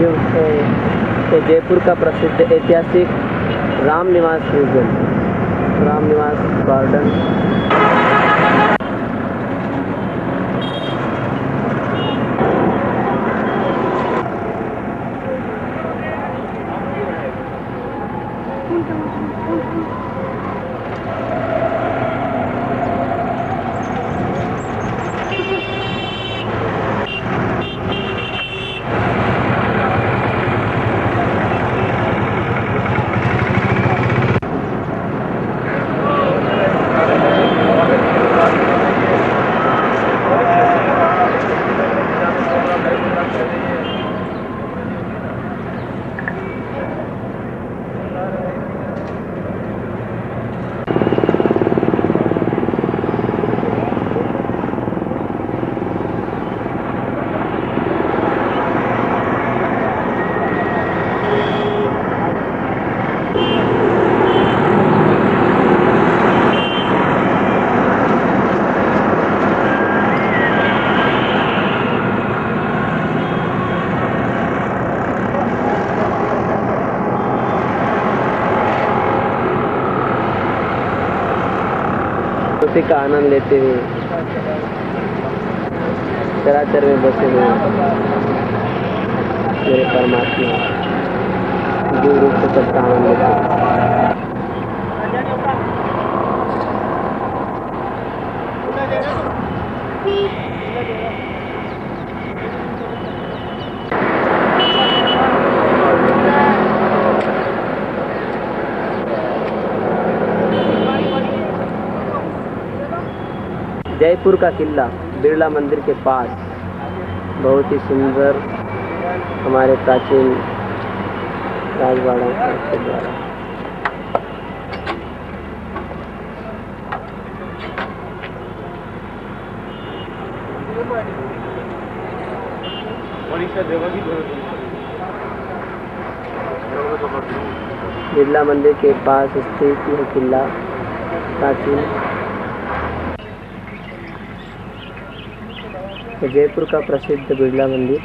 जो है जयपुर का प्रसिद्ध ऐतिहासिक राम निवास म्यूजियम, राम निवास गार्डन। उसी का आनंद लेते हुए चराचर में बसे हुए मेरे परमात्मा जो रूप से सबका आनंद लेते हैं। जयपुर का किला बिरला मंदिर के पास बहुत ही सुंदर हमारे प्राचीन राजवाड़ों के द्वारा बिरला मंदिर के पास स्थित यह किला प्राचीन जयपुर का प्रसिद्ध बिरला मंदिर।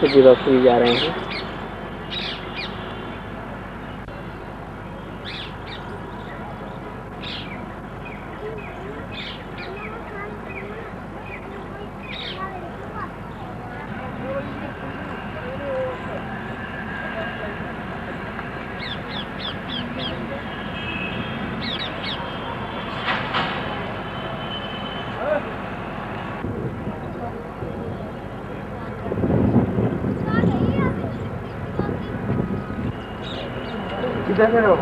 तो जा रहे हैं। किधर से हो?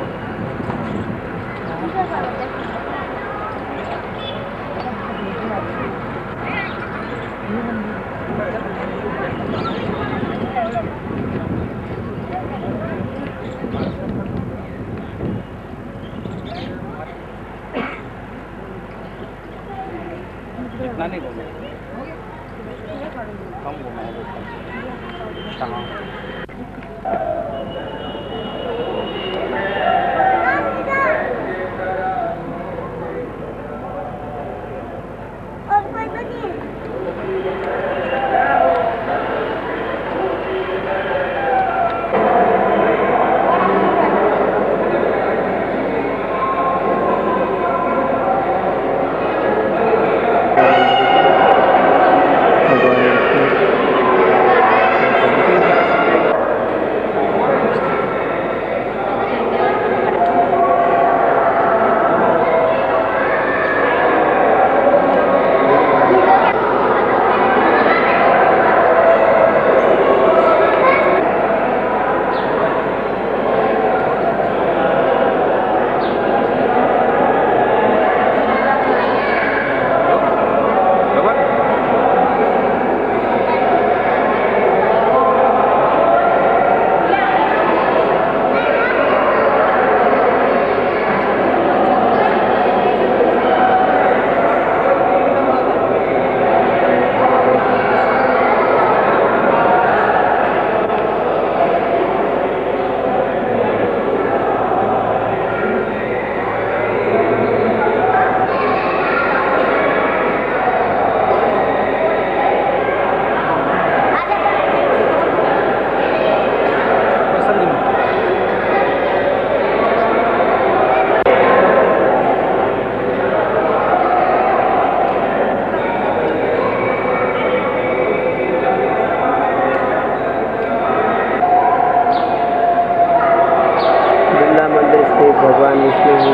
इतना नहीं घूमे, कम घूमे कहाँ? भगवान विष्णु जी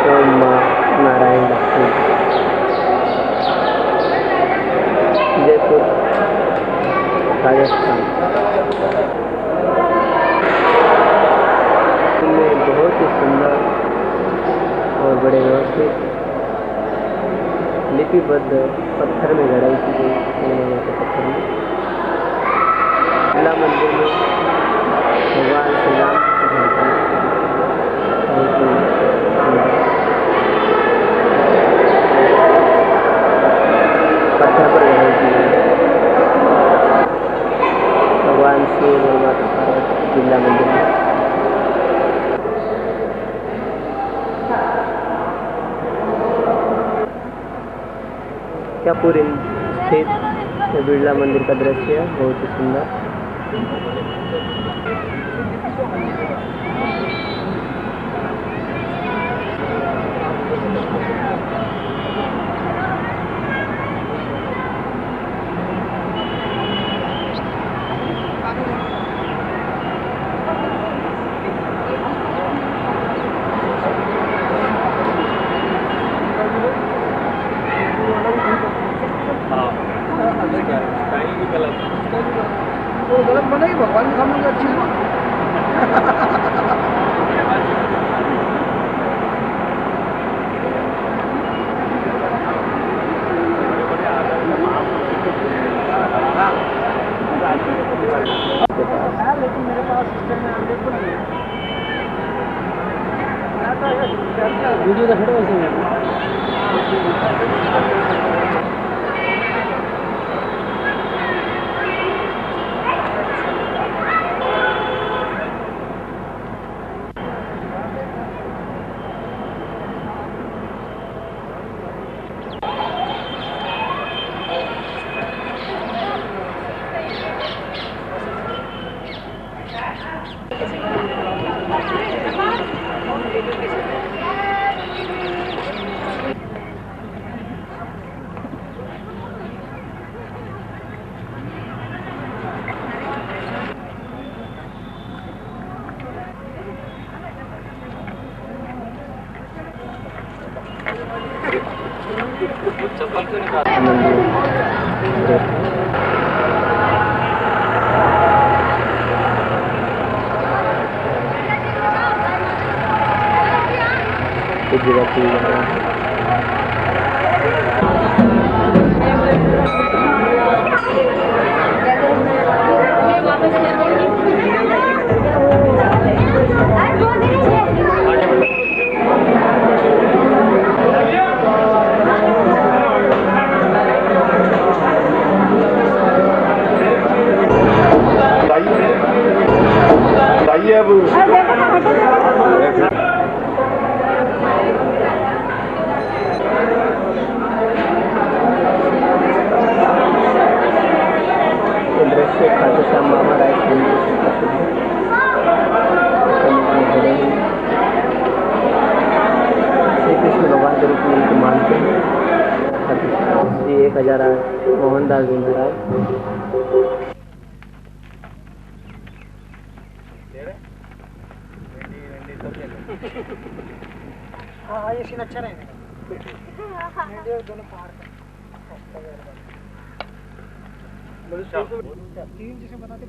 एवं माँ नारायण लक्ष्मी। जयपुर राजस्थान में बहुत ही सुंदर और बड़े व्यवस्थित लिपिबद्ध पत्थर में गढ़ाई की गई पत्थर में बिरला मंदिर में भगवान श्री राम पत्थर पर गढ़ाई की गई भगवान शिव और माता पार्वती बिरला मंदिर में। क्या पूरी स्थित बिरला मंदिर का दृश्य है, बहुत ही सुंदर। गलत बनेगी भगवान के सामने अच्छी लेकिन मेरे पास वीडियो का फोटो चप्पल क्यों दृश्य खाटू श्याम मामा राय श्री कृष्ण भगवान के रूप में उनको मानते हैं। श्री 1008 मोहनदास बिंदुराय। हाँ ये सीन अच्छा रहेगा दोनों पहाड़ तीन जिसे बनाते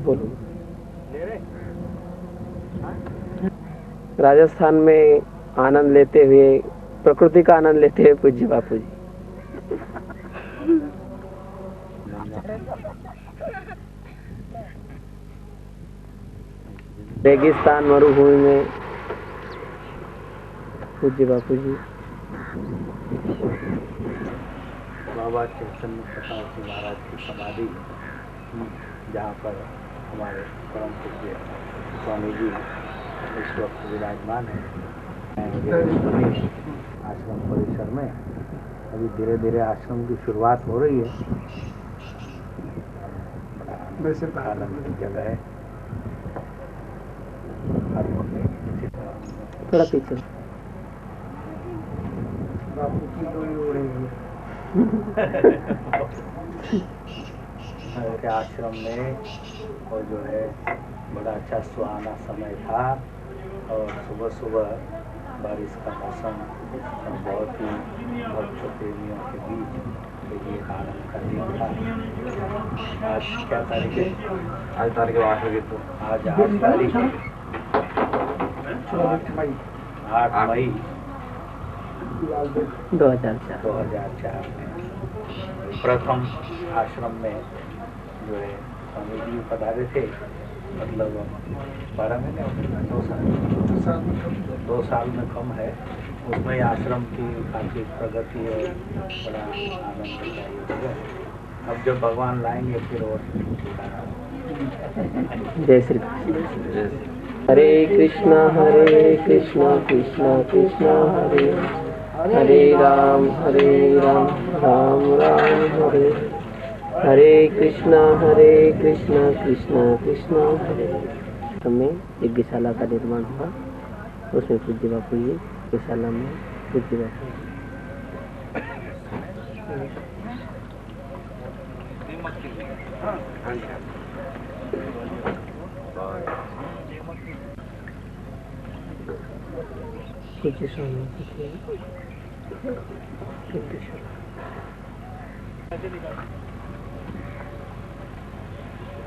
बोलो। राजस्थान में आनंद लेते हुए, प्रकृति का आनंद लेते हुए पूज्य बापू जी रेगिस्तान मरुभूमि में पूज्य बापू जी बाबा चैतन्य प्रकाश जी महाराज की समाधि, जहाँ पर हमारे परम पूज्य स्वामी जी इस वक्त विराजमान है आश्रम परिसर में। अभी धीरे धीरे आश्रम की शुरुआत हो रही है। बड़ा आनंद की जगह है। थोड़ा पीछे बापू की डोरी उड़ेगी। के आश्रम में और जो है बड़ा अच्छा सुहाना समय था और सुबह सुबह बारिश का मौसम बहुत ही भक्त प्रेमियों के बीच ये आनंद का दिन था। आज क्या तारीख है? आज तारीख 8 है। तो आज 8 तारीख 8 मई 2004 में प्रथम आश्रम में जो है स्वामी जी पधारे थे। मतलब 12 महीने 2 साल में कम है। उसमें आश्रम की काफ़ी प्रगति और बड़ा आनंद है। अब जब भगवान लाएंगे फिर और जय श्री कृष्ण। हरे कृष्णा कृष्णा कृष्णा हरे हरे राम राम राम हरे हरे कृष्णा कृष्णा कृष्णा हरे। हमें यज्ञशाला का निर्माण हुआ, उसमें पूज्य बापू जी यज्ञशाला में पूज्य बापू पूज्य स्वामी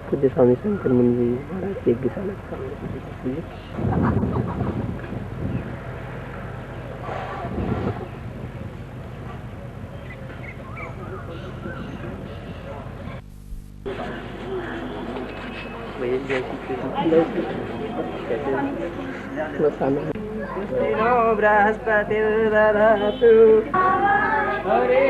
पूज्य स्वामी शंकर मुनि जी महाराज की यज्ञशाला के सामने बृहस्पति ददातु हरे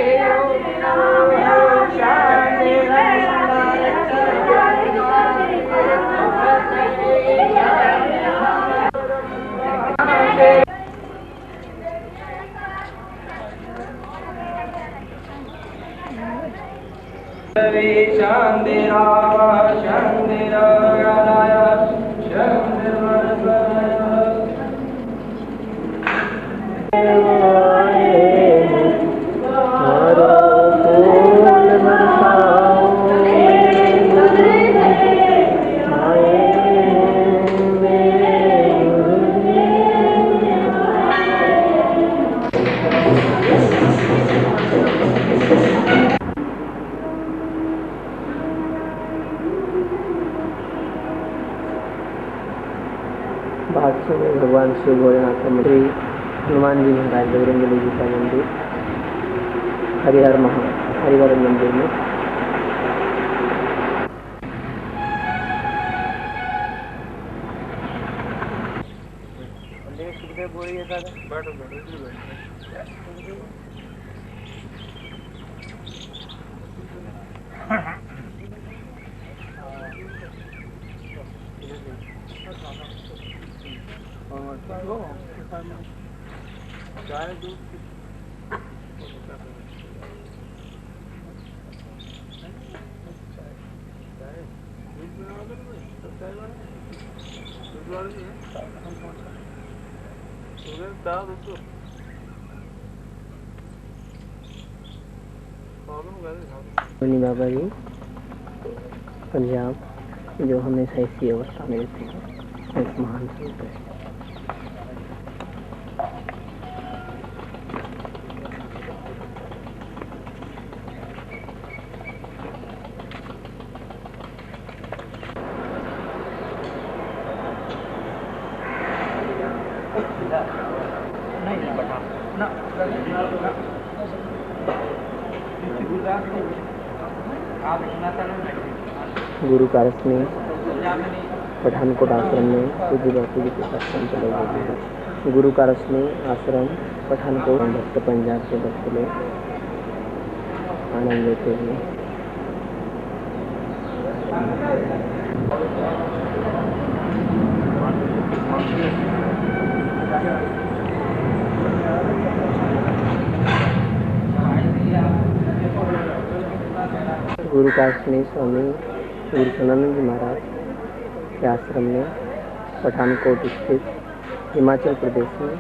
भागसू में भगवान श्री भोलेनाथ का मंदिर, हनुमान जी महाराज बजरंगबली जी का मंदिर, हरिहर मंदिर में बाबा जी पंजाब जो हमेशा इसी अवस्था में रहते हैं, इस महान संत है। गुरु कारस में पठानकोट आश्रम में पूज्य बापू जी के साथ चले गए। गुरु कारस में आश्रम पठानकोट भक्त पंजाब के भक्त लोग आनंद लेते हुए गुरु काशनी स्वामी गुरु सदानंद जी महाराज के आश्रम में पठानकोट स्थित हिमाचल प्रदेश में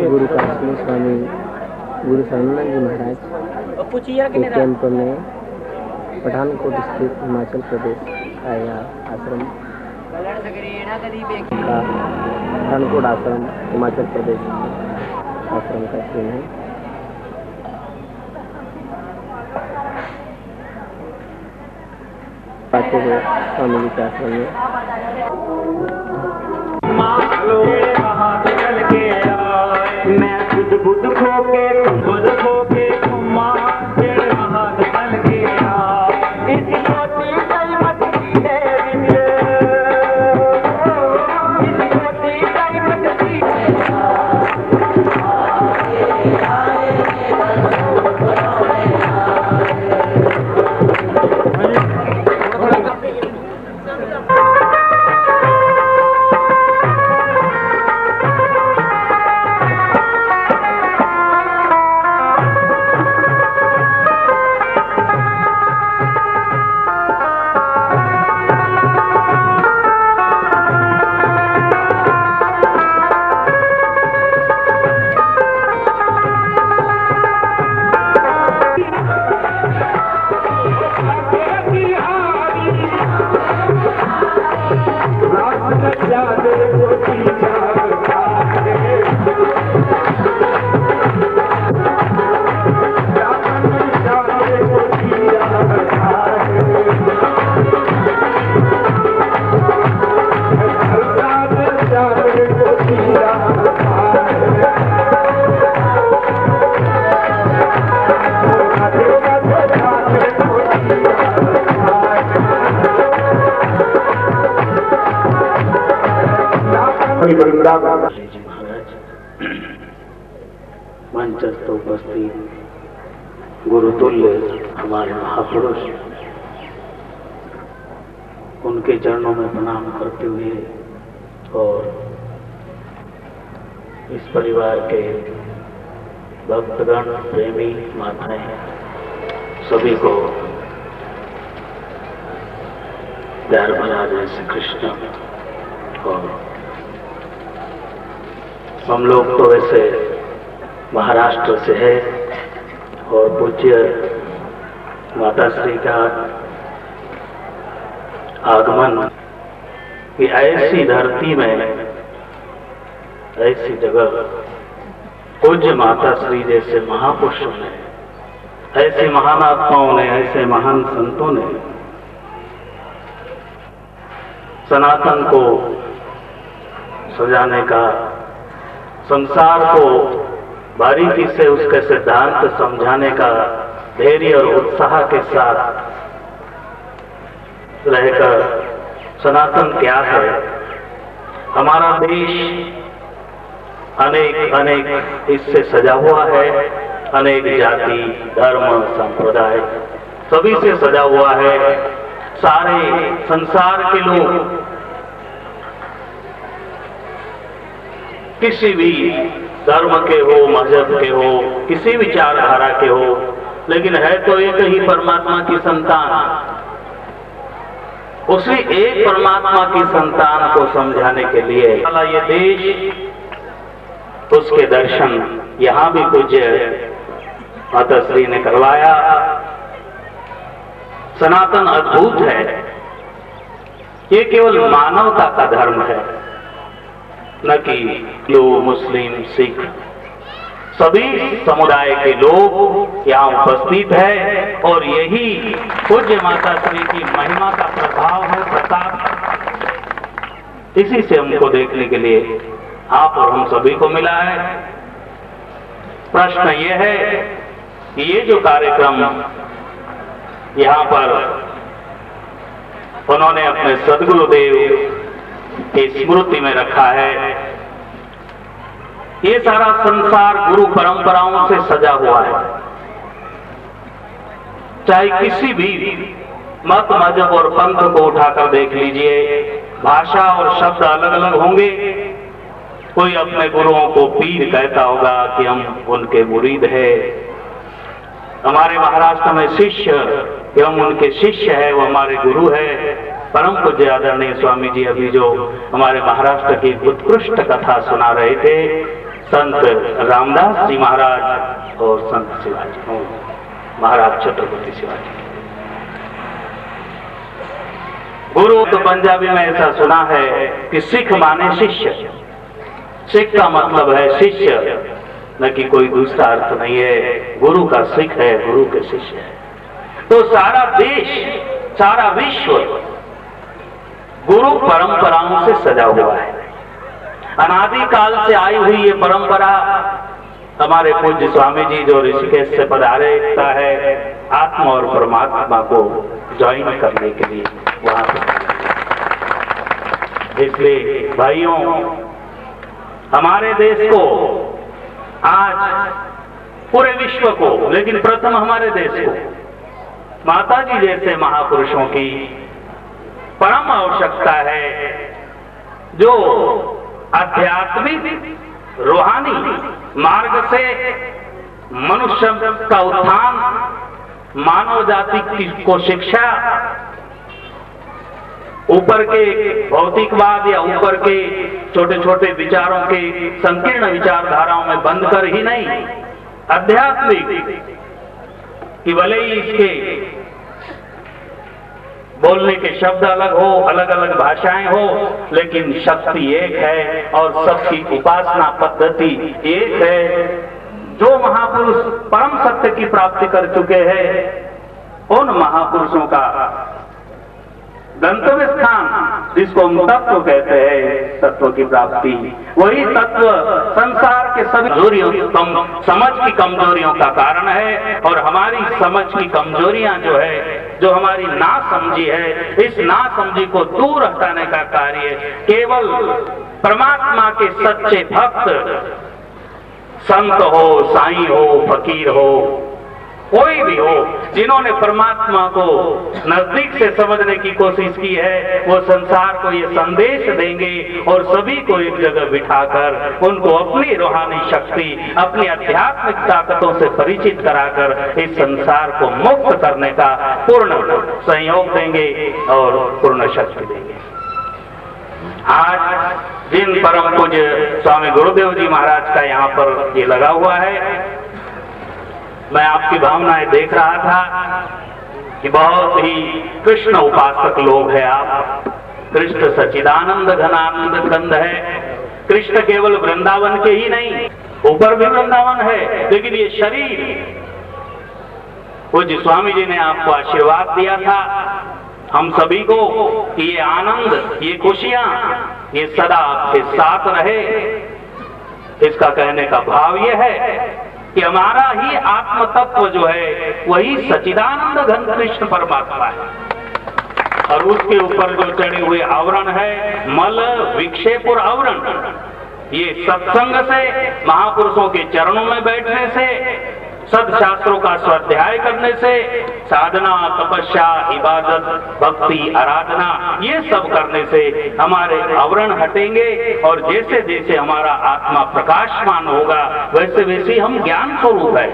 गुरु काशनी स्वामी गुरु सदानंद जी महाराज के कैंप में पठानकोट स्थित हिमाचल प्रदेश का यह आश्रम का पठानकोट आश्रम हिमाचल प्रदेश आश्रम का सीन है। पाते हुए स्वामी जी के आश्रम में मैं खुद खुद खो के मंचस्थ उपस्थित गुरुतुल्य हमारे महापुरुष, उनके चरणों में प्रणाम करते हुए और इस परिवार के भक्तगण प्रेमी माताएं सभी को प्यार भरा जय श्री कृष्ण। और हम लोग तो वैसे महाराष्ट्र से है और पूज्य माता श्री का आगमन कि ऐसी धरती में ऐसी जगह पूज्य माता श्री जैसे महापुरुषों ने, ऐसे महान आत्माओं ने, ऐसे महान संतों ने सनातन को सजाने का, संसार को बारीकी से उसके सिद्धांत समझाने का धैर्य और उत्साह के साथ रहकर सनातन क्या है, हमारा देश अनेक अनेक इससे सजा हुआ है, अनेक जाति धर्म संप्रदाय सभी से सजा हुआ है। सारे संसार के लोग किसी भी धर्म के हो, मजहब के हो, किसी विचारधारा के हो, लेकिन है तो एक ही परमात्मा की संतान। उसी एक परमात्मा की संतान को समझाने के लिए ये देश, उसके दर्शन यहाँ भी पूज्य माता श्री ने करवाया। सनातन अद्भुत है, ये केवल मानवता का धर्म है, न कि हिंदू, मुस्लिम, सिख, सभी समुदाय के लोग यहाँ उपस्थित है और यही पूज्य माता श्री की महिमा का प्रभाव है, प्रताप। इसी से हमको देखने के लिए आप और हम सभी को मिला है। प्रश्न ये है कि ये जो कार्यक्रम यहाँ पर उन्होंने अपने सदगुरुदेव की स्मृति में रखा है, ये सारा संसार गुरु परंपराओं से सजा हुआ है। चाहे किसी भी मत, मजहब और पंथ को उठाकर देख लीजिए, भाषा और शब्द अलग अलग होंगे। कोई अपने गुरुओं को पीर कहता होगा कि हम उनके मुरीद है। हमारे महाराष्ट्र में शिष्य कि हम उनके शिष्य है, वो हमारे गुरु है। परम पूज्य आदरणीय स्वामी जी अभी जो हमारे महाराष्ट्र की उत्कृष्ट कथा सुना रहे थे, संत रामदास जी महाराज और संत शिवाजी महाराज छत्रपति शिवाजी। गुरु तो पंजाबी में ऐसा सुना है कि सिख माने शिष्य। सिख का मतलब है शिष्य, न कि कोई दूसरा अर्थ नहीं है। गुरु का सिख है, गुरु के शिष्य है। तो सारा देश, सारा विश्व गुरु परंपराओं से सजा हुआ है। अनादि काल से आई हुई ये परंपरा हमारे पूज्य स्वामी जी जो ऋषिकेश से पधारे है, आत्मा और परमात्मा को ज्वाइन करने के लिए वहां पर। इसलिए भाइयों, हमारे देश को आज, पूरे विश्व को, लेकिन प्रथम हमारे देश को माता जी जैसे महापुरुषों की परम आवश्यकता है, जो आध्यात्मिक रूहानी मार्ग से मनुष्य का उत्थान, मानव जाति को शिक्षा, ऊपर के भौतिकवाद या ऊपर के छोटे छोटे विचारों के संकीर्ण विचारधाराओं में बंद कर ही नहीं, आध्यात्मिक कि भले ही इसके बोलने के शब्द अलग हो, अलग अलग भाषाएं हो, लेकिन शक्ति एक है और सबकी उपासना पद्धति एक है। जो महापुरुष परम सत्य की प्राप्ति कर चुके हैं, उन महापुरुषों का गंतव्य स्थान, जिसको हम तत्व कहते हैं, तत्व की प्राप्ति, वही तत्व संसार के सभी कमजोरियों, समझ की कमजोरियों का कारण है। और हमारी समझ की कमजोरियां जो है, जो हमारी नासमझी है, इस नासमझी को दूर हटाने का कार्य केवल परमात्मा के सच्चे भक्त, संत हो, साईं हो, फकीर हो, कोई भी हो, जिन्होंने परमात्मा को नजदीक से समझने की कोशिश की है, वो संसार को ये संदेश देंगे और सभी को एक जगह बिठाकर उनको अपनी रूहानी शक्ति, अपनी आध्यात्मिक ताकतों से परिचित कराकर इस संसार को मुक्त करने का पूर्ण सहयोग देंगे और पूर्ण शक्ति देंगे। आज जिन परम पूज्य स्वामी गुरुदेव जी महाराज का यहाँ पर ये लगा हुआ है, मैं आपकी भावनाएं देख रहा था कि बहुत ही कृष्ण उपासक लोग हैं आप। कृष्ण सच्चिदानंद घनानंद कंद है। कृष्ण केवल वृंदावन के ही नहीं, ऊपर भी वृंदावन है, लेकिन ये शरीर, पूज्य स्वामी जी ने आपको आशीर्वाद दिया था हम सभी को कि ये आनंद, ये खुशियां, ये सदा आपके साथ रहे। इसका कहने का भाव ये है कि हमारा ही आत्म तत्व जो है, वही सच्चिदानंद घन कृष्ण परमात्मा है। और उसके ऊपर जो चढ़े हुए आवरण है, मल विक्षेप और आवरण, ये सत्संग से, महापुरुषों के चरणों में बैठने से, सदशास्त्रों का स्वाध्याय करने से, साधना, तपस्या, इबादत, भक्ति, आराधना, ये सब करने से हमारे आवरण हटेंगे। और जैसे जैसे हमारा आत्मा प्रकाशमान होगा, वैसे वैसे हम ज्ञान स्वरूप है,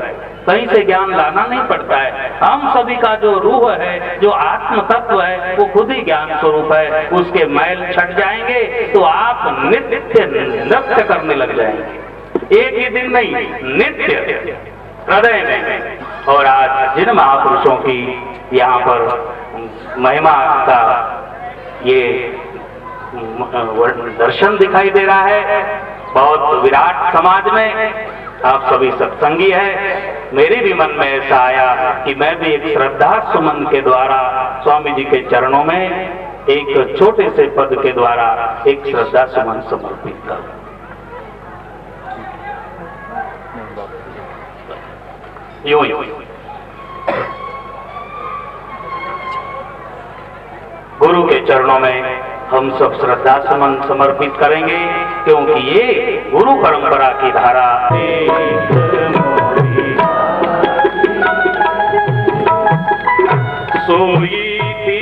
कहीं से ज्ञान लाना नहीं पड़ता है। हम सभी का जो रूह है, जो आत्म तत्व है, वो खुद ही ज्ञान स्वरूप है। उसके मैल छट जाएंगे तो आप नित्य नृत्य करने लग जाएंगे, एक ही दिन नहीं, नित्य हृदय में। और आज जिन महापुरुषों की यहाँ पर महिमा का ये दर्शन दिखाई दे रहा है, बहुत विराट समाज में आप सभी सत्संगी हैं। मेरे भी मन में ऐसा आया कि मैं भी एक श्रद्धा सुमन के द्वारा स्वामी जी के चरणों में एक छोटे से पद के द्वारा एक श्रद्धा सुमन समर्पित करूं। यूं ही गुरु के चरणों में हम सब श्रद्धा सुमन समर्पित करेंगे, क्योंकि ये गुरु परंपरा की धारा सोई थी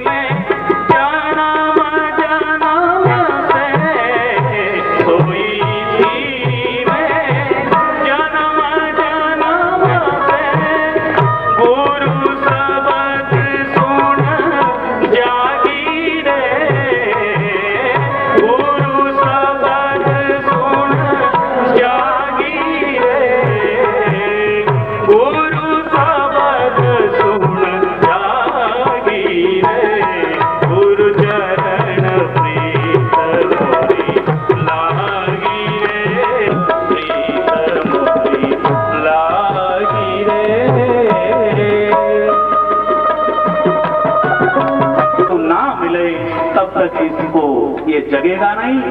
मैं जन्म जन्म से, सोई थी मैं जन्म जन्म से, गुरु शब्द सुन जागी रे, गुरु शब्द सुन जागी रे, गुरु शब्द सुन जागी रे, गुरु चरण प्रीत मोरी लागी रे, प्रीत मोरी लागी रे। तुम ना मिले तब तक इसको ये जगेगा नहीं।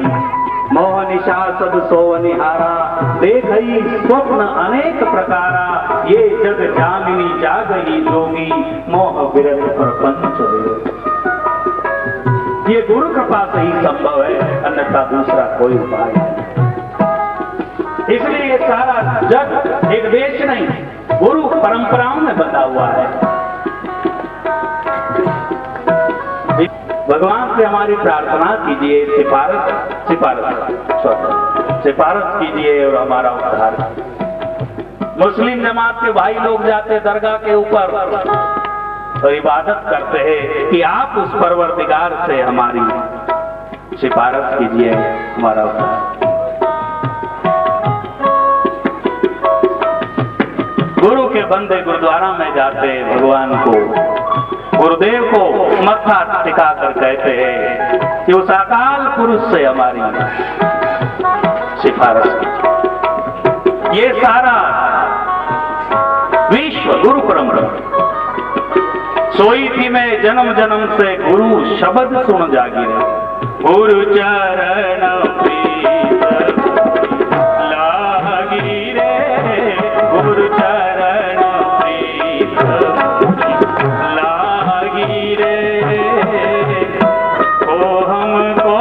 मोह निशा सब सोवनिहारा, देखई स्वप्न अनेक प्रकारा, ये जग जामिनी जागई जोगी, मोह विरत प्रपंच रे। ये गुरु कृपा से ही संभव है, अन्यथा दूसरा कोई उपाय नहीं। इसलिए ये सारा जग एक देश नहीं, गुरु परंपराओं में बंधा हुआ है। भगवान से हमारी प्रार्थना कीजिए, सिफारिश कीजिए और हमारा उद्धार कीजिए। मुस्लिम जमात के भाई लोग जाते दरगाह के ऊपर और इबादत करते हैं कि आप उस परवरदिगार से हमारी सिफारिश कीजिए, हमारा उद्धार। गुरु के बंदे गुरुद्वारा में जाते भगवान को, गुरुदेव को मत्था टिका कर कहते हैं कि उस अकाल पुरुष से हमारी सिफारिश कीजिए। ये सारा विश्व गुरु परंपरा। सोई थी मैं जन्म जन्म से, गुरु शब्द सुन जागी रे, गुरु चरण प्रीत लागी रे, गुरु चरण प्रीत लागी रे, ओ हमको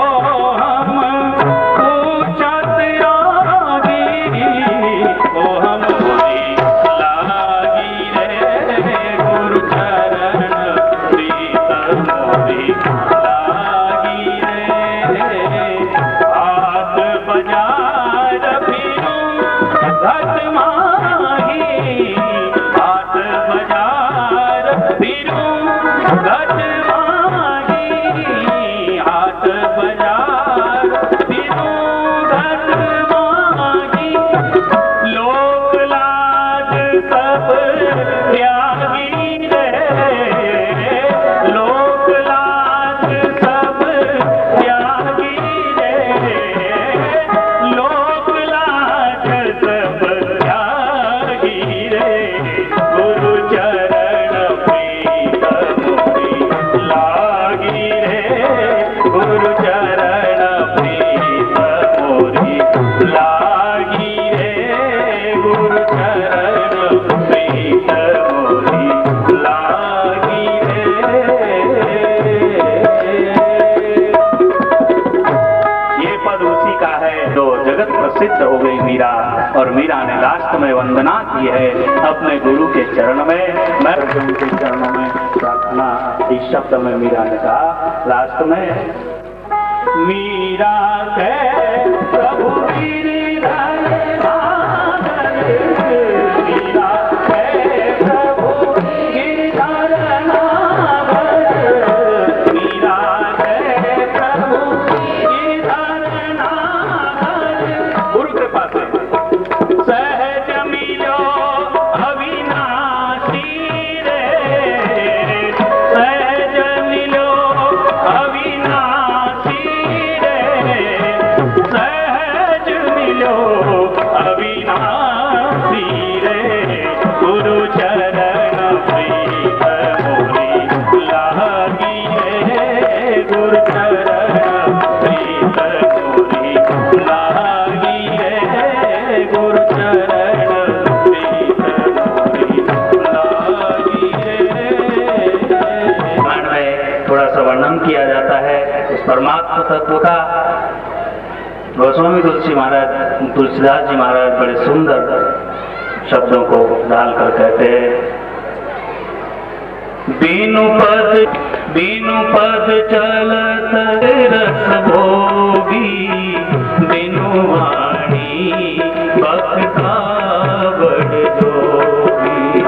हम पूछत रागी, ओ हमको लागी रे, गुरु चरण प्रीत मोरी लागी रे, हाथ बजार फिरूं घट माही, हाथ बजार फिरूं घट माही, हाथ बजार फिरूं घट माही, लोक लाज सब त्यागी रे, लोक लाज सब त्यागी रे, लोक लाज सब त्यागी रे, गुरु चरण प्रीत मोरी लागी रे, गुरु चरण प्रीत मोरी लागी रे, गुरु चरण प्रीत मोरी लागी रे। ये पद उसी का है जो जगत प्रसिद्ध हो गई मीरा, और मीरा ने लास्ट में वंदना की है अपने गुरु के चरण में। मैं गुरु के चरणों में प्रार्थना इस शब्द में मीरा ने कहा लास्ट में, मीरा के प्रभु गिरिधर नागर, मीरा के प्रभु गिरिधर नागर, मीरा के प्रभु गिरिधर नागर, गुरु कृपा से सहज मिलो अविनाशी रे, सहज मिलो अविनाशी रे, सहज परमात्मा तत्व का गोस्वामी तुलसीदास जी महाराज बड़े सुंदर शब्दों को डालकर कहते हैं, बिनु पद चलत रस भोगी, बिनु वाणी बक्ता बड़ जोगी,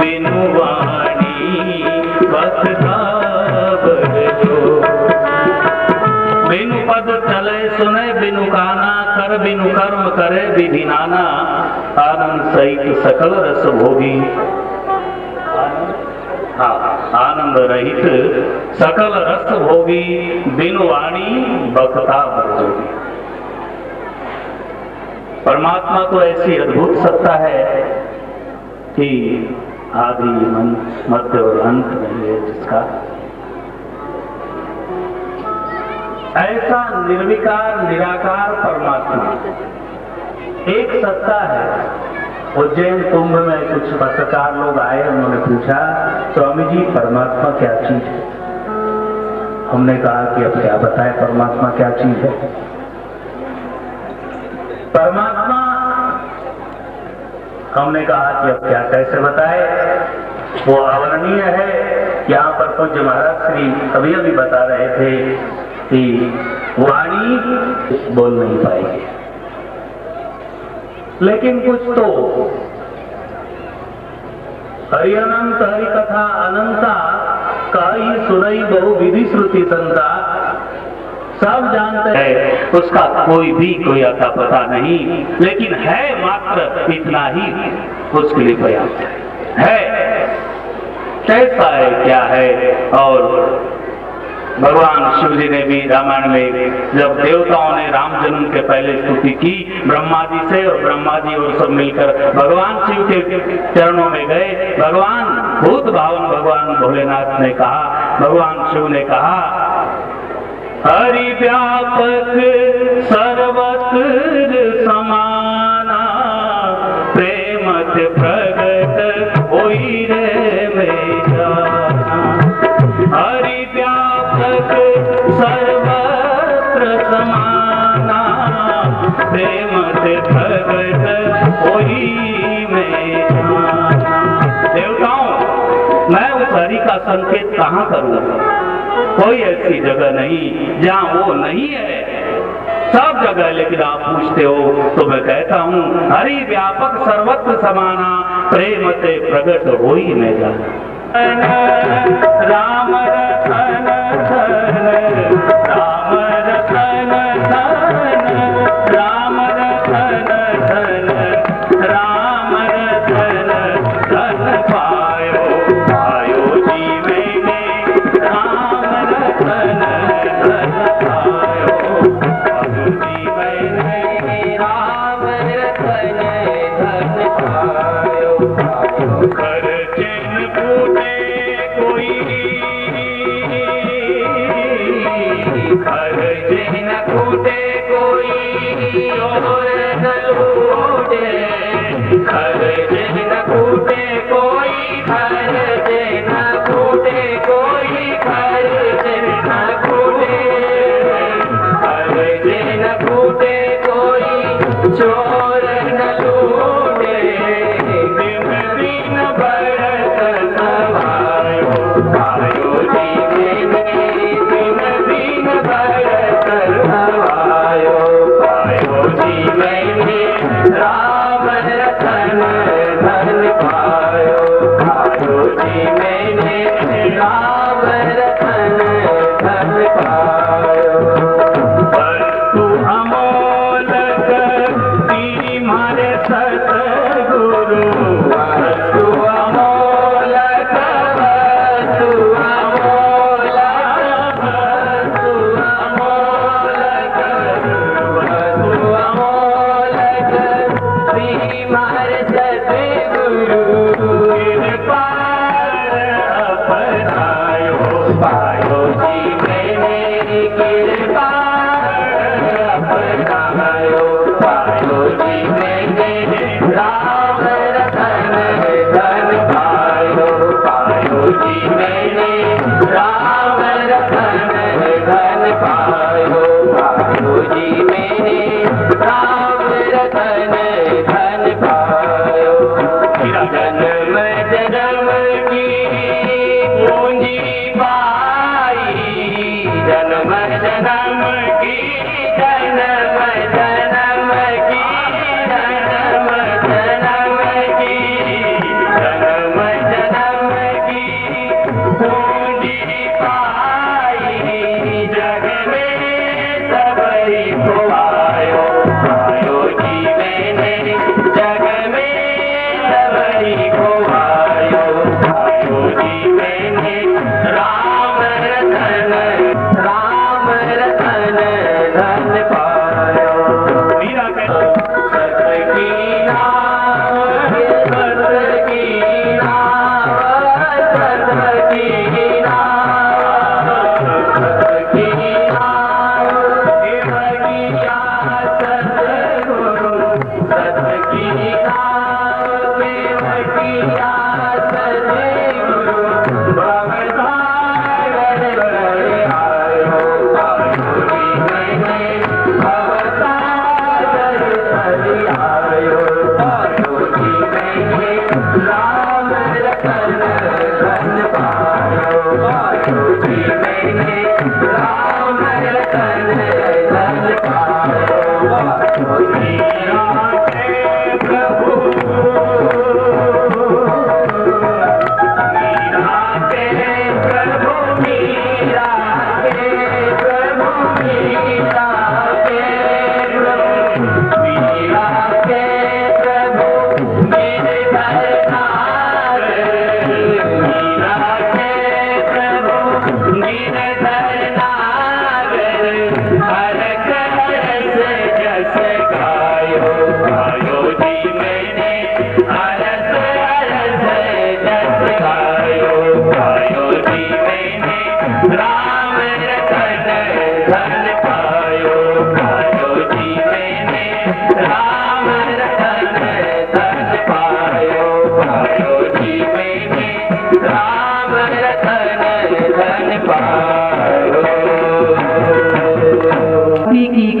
बिनु वाणी बक्ता बड़ जोगी। बिनु पद चले सुने, बिनु काना कर, बिनु कर्म करे विधि नाना, आनंद सहित सकल रस भोगी। आनंद रहित सकल रस भोगी, बिनु वाणी बक्ता बड़ जोगी। परमात्मा तो ऐसी अद्भुत सत्ता है कि आदि मध्य और अंत नहीं है जिसका। ऐसा निर्विकार निराकार परमात्मा एक सत्ता है। उज्जैन कुंभ में कुछ पत्रकार लोग आए, उन्होंने पूछा, स्वामी जी परमात्मा क्या चीज है? हमने कहा कि अब क्या बताएं परमात्मा क्या चीज है। परमात्मा हमने कहा कि अब क्या कैसे बताए, वो अवर्णीय है। यहाँ पर पूज्य महाराज श्री अभी बता रहे थे कि वाणी बोल नहीं पाएगी, लेकिन कुछ तो हरि अनंत हरि कथा अनंता, काई सुनई बहु विधि श्रुति संता। सब जानते हैं उसका कोई अता पता नहीं, लेकिन है मात्र इतना ही उसके लिए पर्याप्त है। कैसा है क्या है। और भगवान शिव जी ने भी रामायण में जब देवताओं ने राम जन्म के पहले स्तुति की ब्रह्मा जी से, और ब्रह्मा जी और सब मिलकर भगवान शिव के चरणों में गए, भगवान भूत भावन भगवान भोलेनाथ ने कहा, भगवान शिव ने कहा, हरि व्यापक सर्वत्र समाना, प्रेमत प्रगट होई रे में जाना। हरि सर्वत्र समाना, प्रेम से प्रगट होई में जाना। देवताओं, मैं उस हरि का संकेत कहाँ करूँगा? कोई ऐसी जगह नहीं जहाँ वो नहीं है, सब जगह। लेकिन आप पूछते हो तो मैं कहता हूँ, हरि व्यापक सर्वत्र समाना, प्रेम से प्रगट होई में जाना। राम रतन धन, राम रतन धन, राम रतन धन, राम रतन धन पायो, पायो जीवे में राम रतन धन पायो, पायो जीवे में राम रतन धन पायो, पायो कर चिन्ह फूटे कोई, खर्च न फूटे कोई और न लूटे, खर्च न फूटे कोई, खर्च न फूटे कोई, खर्च न फूटे, खर्च न फूटे कोई, चोर न लूटे, दिन दिन बढ़त सवायो, पायो जीवे में दिन दिन बढ़त सवायो, पायो जीवे में राम रतन धन पायो, पायो जीवे में राम रतन धन पायो। वस्तु अमोलक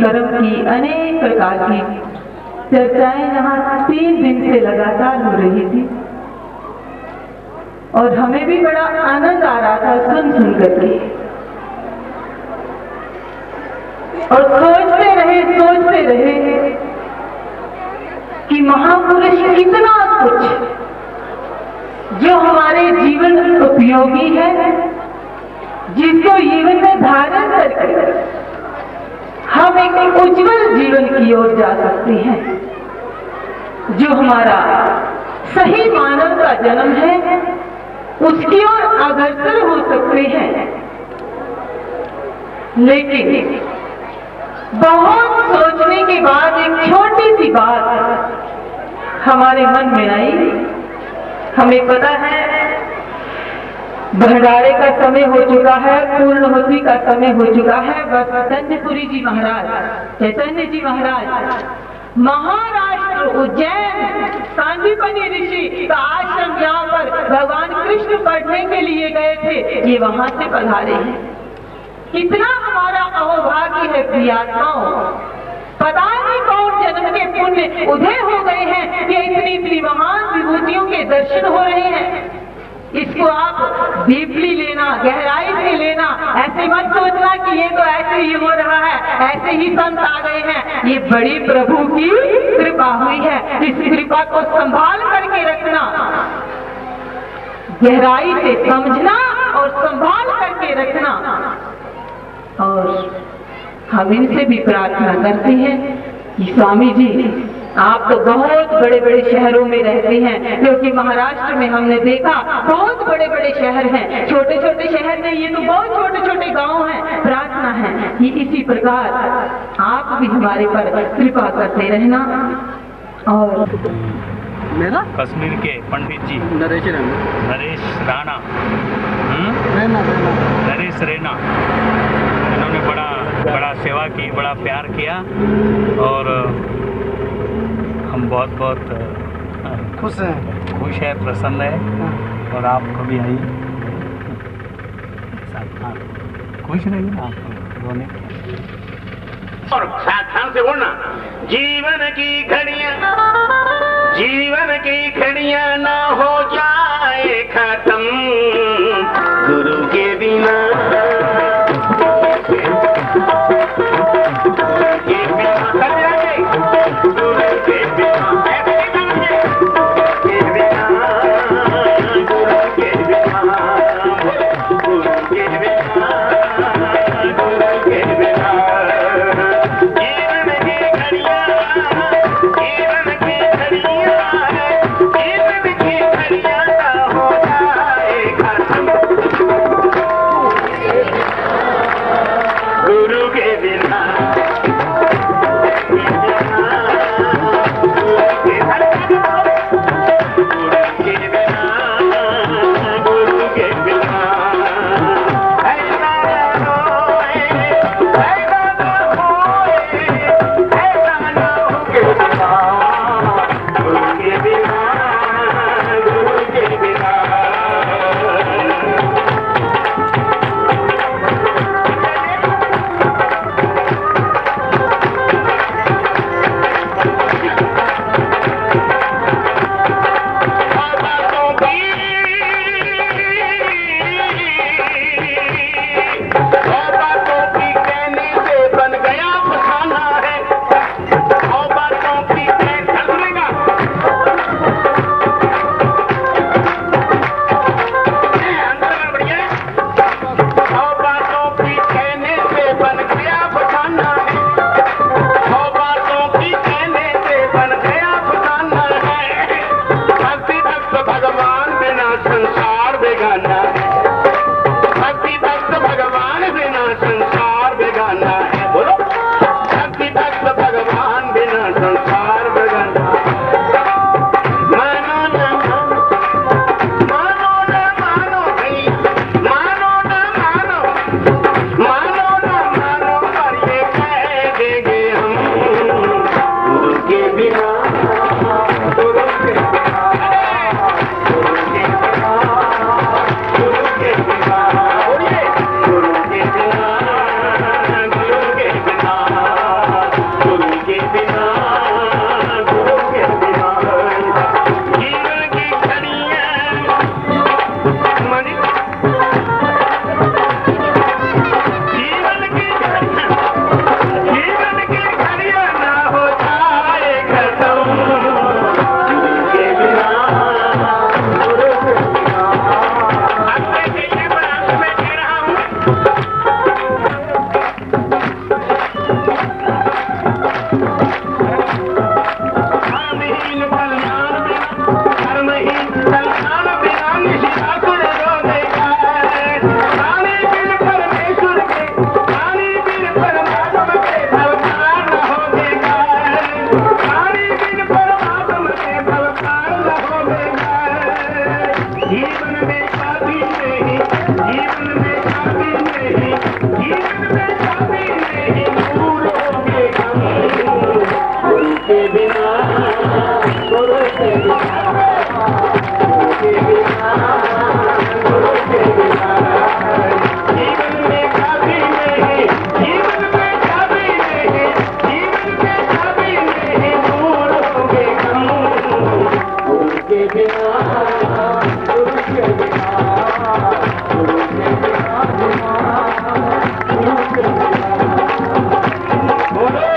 कर्म की अनेक प्रकार की चर्चाएं यहाँ 3 दिन से लगातार हो रही थी और हमें भी बड़ा आनंद आ रहा था सुन करके, और सोचते रहे कि महापुरुष कितना कुछ जो हमारे जीवन उपयोगी है, जिसको जीवन में धारण करके हम एक उज्जवल जीवन की ओर जा सकते हैं, जो हमारा सही मानव का जन्म है उसकी ओर अग्रसर हो सकते हैं। लेकिन बहुत सोचने के बाद एक छोटी सी बात हमारे मन में आई। हमें पता है भंडारे का समय हो चुका है, पूर्णहोत्री का समय हो चुका है। बस चैतन्यपुरी जी महाराज, चैतन्य जी महाराज महाराष्ट्र उज्जैन सांदीपनि ऋषि का आश्रम जहाँ पर भगवान कृष्ण पढ़ने के लिए गए थे, ये वहां से पधारे हैं। कितना हमारा अहोभाग्य है प्रियात्माओं, पता नहीं कौन जन्म के पुण्य उदय हो गए हैं कि इतनी महान विभूतियों के दर्शन हो रहे हैं। इसको आप डीपली लेना, गहराई से लेना, ऐसे मत सोचना कि ये तो ऐसे ही हो रहा है, ऐसे ही संत आ गए हैं। ये बड़ी प्रभु की कृपा हुई है, इस कृपा को संभाल करके रखना, गहराई से समझना और संभाल करके रखना। और हम इनसे भी प्रार्थना करते हैं कि स्वामी जी आप तो बहुत बड़े बड़े शहरों में रहते हैं, क्योंकि महाराष्ट्र में हमने देखा बहुत बड़े बड़े शहर हैं, छोटे छोटे शहर नहीं, ये तो बहुत छोटे छोटे गांव हैं। प्रार्थना है कि इसी प्रकार आप भी हमारे पर कृपा करते रहना। और मेरा कश्मीर के पंडित जी नरेश राणा नरेश रैना, इन्होंने बड़ा सेवा की, बड़ा प्यार किया और हम बहुत खुश है, प्रसन्न है। और आपको भी आई खुश रहिए ना आप रोने। और ध्यान से बोलना, जीवन की घड़ियां ना हो जाए खत्म गुरु के बिना। जीवन की घड़ियां संसार बदलना मानो न मानो न मानो भैया मानो न मानो मानो न मानो पर ये कह देंगे हम गुरु के बिना गुरु के बिना गुरु के बिना गुरु के बिना बोलिए गुरु के बिना गुरु के बिना गुरु के बिना गुरु के बिना जीवन की घड़ियां मणि जीवन की घड़ियां ना हो जाए खत्म गुरु के बिना गुरु के बिना अपने चाहिए बरात में कह रहा हूँ धर्महीन कल्याण बिना धर्महीन कल्याण बिना निशाचर रोनेगा प्राणी बिन परमेश्वर के प्राणी बिन परमात्मा के भवकार न होनेगा प्राणी बिन परमात्मा के भवकार न होनेगा जीवन में शादी नहीं जीवन में शादी नहीं जीवन में शादी नहीं दूर होंगे हम गुरु के बिना गुरु के बिना गुरु के बिना गुरु के बिना जीवन में शादी नहीं जीवन में शादी नहीं जीवन में शादी नहीं दूर होंगे हम गुरु के बिना गुरु के बिना गुरु के बिना गुरु के बिना बोलो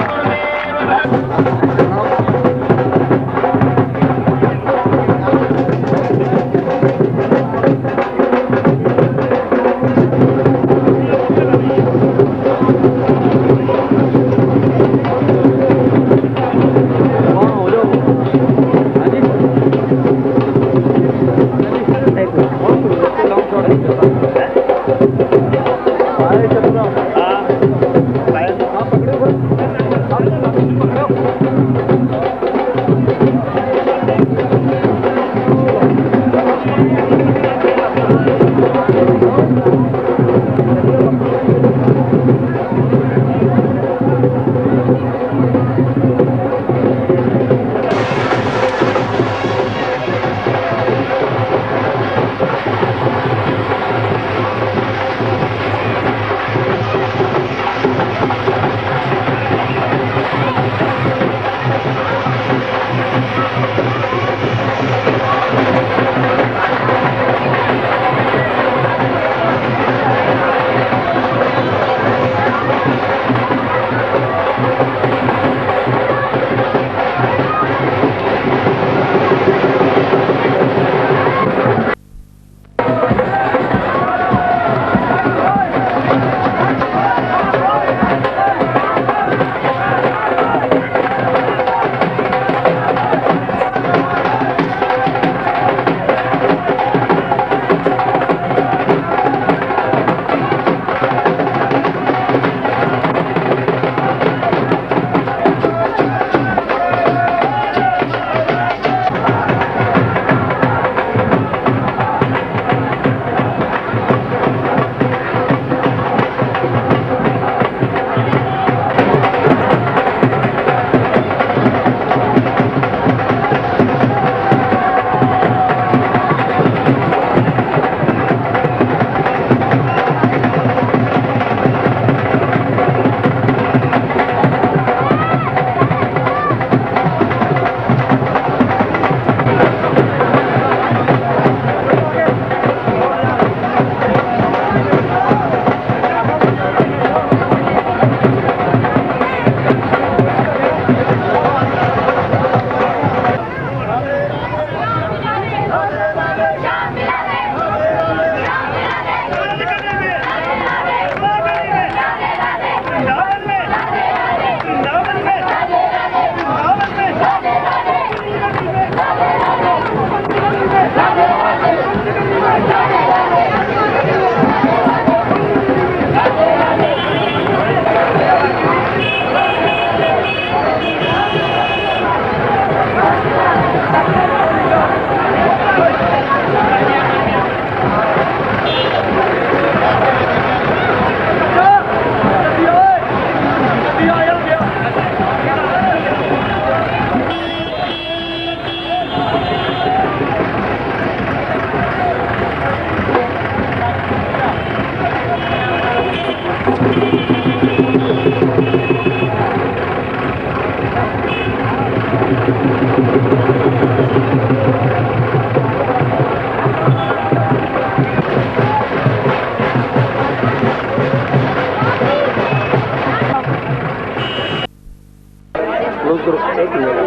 एक मिनट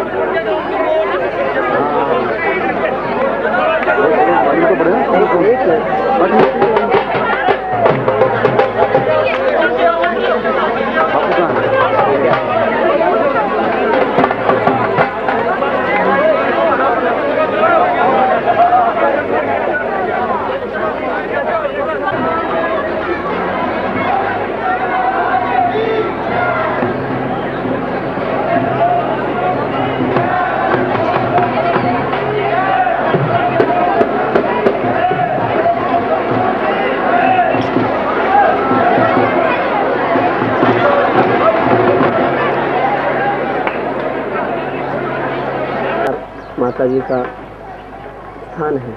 माता जी का स्थान है।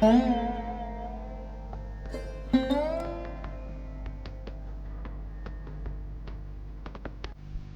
है।